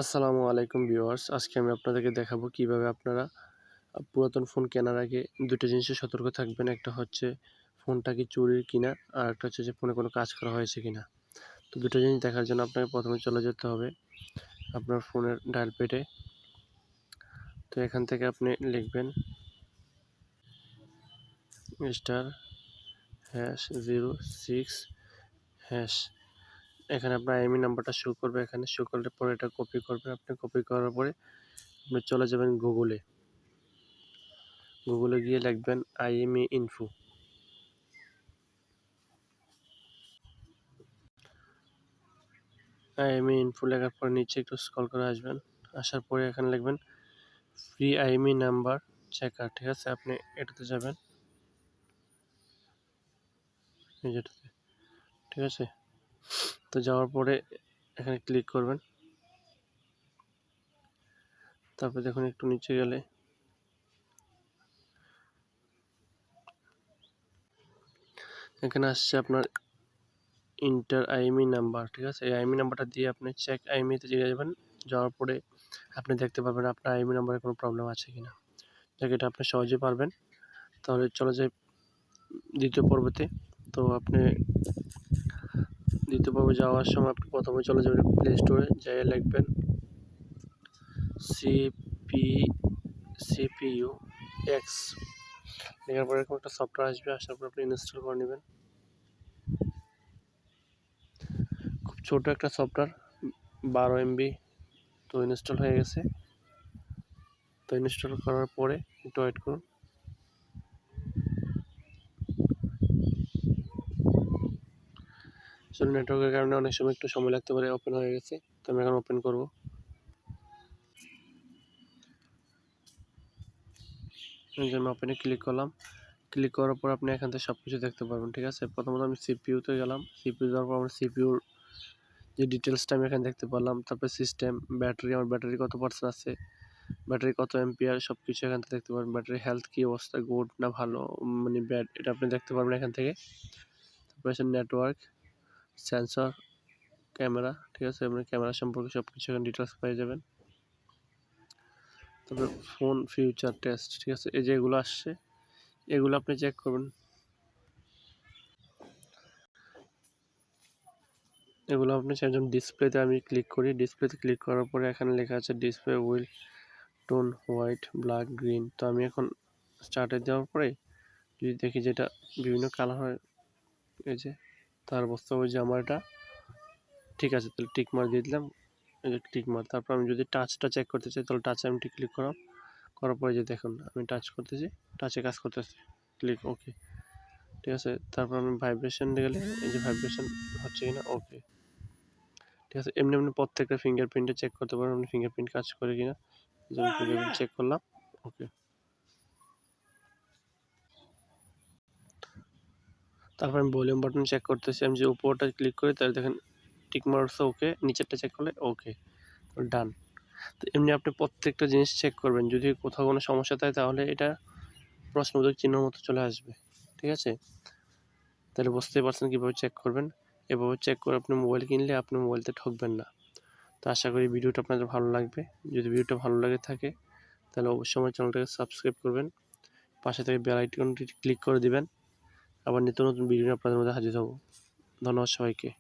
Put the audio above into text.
আসসালামু আলাইকুম ভিউয়ার্স, আজকে আমি আপনাদেরকে দেখাবো কিভাবে আপনারা পুরাতন ফোন কেনার আগে দুটো জিনিসে সতর্ক থাকবেন। একটা হচ্ছে ফোনটা কি চুরির কিনা, আর একটা হচ্ছে যে ফোনে কোনো কাজ করা হয়েছে কিনা। তো দুটো জিনিস দেখার জন্য আপনাকে প্রথমে চলে যেতে হবে আপনার ফোনের ডায়াল প্যাডে। তো এখান থেকে আপনি লিখবেন *#06#। এখানে আপনার আইএমই নাম্বারটা শো করবে, এখানে শো করলে পরে এটা কপি করবেন। আপনি কপি করার পরে আপনি চলে যাবেন গুগলে গিয়ে লিখবেন IMEI ইনফো। IMEI ইনফো লেখার পর নিচে একটু স্ক্রল করে আসবেন, আসার পরে এখানে লিখবেন ফ্রি IMEI নাম্বার চেকার। ঠিক আছে, আপনি এটাতে যাবেন, এই যেটাতে। ঠিক আছে, তো যাওয়ার পরে এখানে ক্লিক করবেন। তারপর দেখুন একটু নিচে গেলে এখানে আসছে আপনার ইন্টার IMEI নাম্বার। ঠিক আছে, এই IMEI নাম্বারটা দিয়ে আপনি চেক IMEI তে যাবেন। যাওয়ার পরে আপনি দেখতে পাবেন আপনার IMEI নাম্বারে কোনো প্রবলেম আছে কিনা। যাক, এটা আপনি সহজে পারবেন। তাহলে চলে যাই দ্বিতীয় পর্বতে। তো আপনি দ্বিতীয় পর্বে যাওয়ার সময় আপনি প্রথমে চলে যাবেন প্লে স্টোরে, যাই লিখবেন CPU X। লেখার পরে এরকম একটা সফটওয়্যার আসবে, আসার পর আপনি ইনস্টল করে নেবেন। খুব ছোট একটা সফটওয়্যার, 12 MB। তো ইনস্টল হয়ে গেছে। তো ইনস্টল করার পরে একটু ওয়েট করুন। আসলে নেটওয়ার্কের কারণে অনেক সময় একটু সময় লাগতে পারে। ওপেন হয়ে গেছে, তো আমি এখন ওপেন করব। আমি ওপেনে ক্লিক করলাম। ক্লিক করার পর আপনি এখান থেকে সব কিছু দেখতে পারবেন। ঠিক আছে, প্রথমত আমি সিপিইউতে গেলাম। সিপিইউ যাওয়ার পর আমার সিপিইউর যে ডিটেলসটা আমি এখানে দেখতে পারলাম। তারপর সিস্টেম, ব্যাটারি, আমার ব্যাটারি কত পার্সেন্ট আছে, ব্যাটারি কত এম্পিয়ার, সব কিছু এখান থেকে দেখতে পারবেন। ব্যাটারি হেলথ কী অবস্থা, গুড না ভালো, মানে ব্যাড, এটা আপনি দেখতে পারবেন এখান থেকে। তারপরে আছে নেটওয়ার্ক, সেন্সর, ক্যামেরা। ঠিক আছে, আপনি ক্যামেরা সম্পর্কে সব কিছু এখানে ডিটেলস পেয়ে যাবেন। তারপরে ফোন ফিউচার টেস্ট। ঠিক আছে, এই যে এগুলো আসছে, এগুলো আপনি চেক করবেন। এগুলো আপনি চাইছেন ডিসপ্লেতে, আমি ক্লিক করি। ডিসপ্লেতে ক্লিক করার পরে এখানে লেখা আছে display will tone white, black, green. তো আমি এখন স্টার্টে দেওয়ার পরে যদি দেখি যেটা বিভিন্ন কালার হয়, এই যে, তার অবস্থা ওই যে আমার এটা ঠিক আছে, তাহলে টিক মার্ক দিয়ে দিলাম, এই যে টিক মার্ক। তারপর আমি যদি টাচটা চেক করতে চাই, তাহলে টাচে আমি ক্লিক করার পরে যে দেখুন আমি টাচ করতেছি, টাচে কাজ করতেছে, ক্লিক ওকে। ঠিক আছে, তারপর আমি ভাইব্রেশন গেলে এই যে ভাইব্রেশন হচ্ছে কিনা, ওকে। ঠিক আছে, এমনি এমনি প্রত্যেকটা ফিঙ্গারপ্রিন্টে চেক করতে পারবেন আপনি ফিঙ্গারপ্রিন্ট কাজ করে কিনা। যেমন ফিঙ্গারপ্রিন্ট চেক করলাম, ওকে। তারপর আমি ভলিউম বাটন চেক করতেছি, আমি যে উপরটা ক্লিক করি তাহলে দেখেন টিক মার্কস ওকে, নিচেরটা চেক করলে ওকে, ডান। তো এমনি আপনি প্রত্যেকটা জিনিস চেক করবেন, যদি কোথাও কোনো সমস্যা থাকে তাহলে এটা প্রশ্নবোধক চিহ্ন মতো চলে আসবে। ঠিক আছে, তাহলে বুঝতেই পারছেন কীভাবে চেক করবেন। এভাবে চেক করে আপনি মোবাইল কিনলে আপনি মোবাইলতে ঠকবেন না। তো আশা করি ভিডিওটা আপনাদের ভালো লাগবে। যদি ভিডিওটা ভালো লাগে থাকে তাহলে অবশ্যই আমার চ্যানেলটাকে সাবস্ক্রাইব করবেন, পাশে থেকে বেল আইকনটি ক্লিক করে দিবেন। আবার নিত্য নতুন ভিডিও আপনাদের মধ্যে হাজির হব। ধন্যবাদ সবাইকে।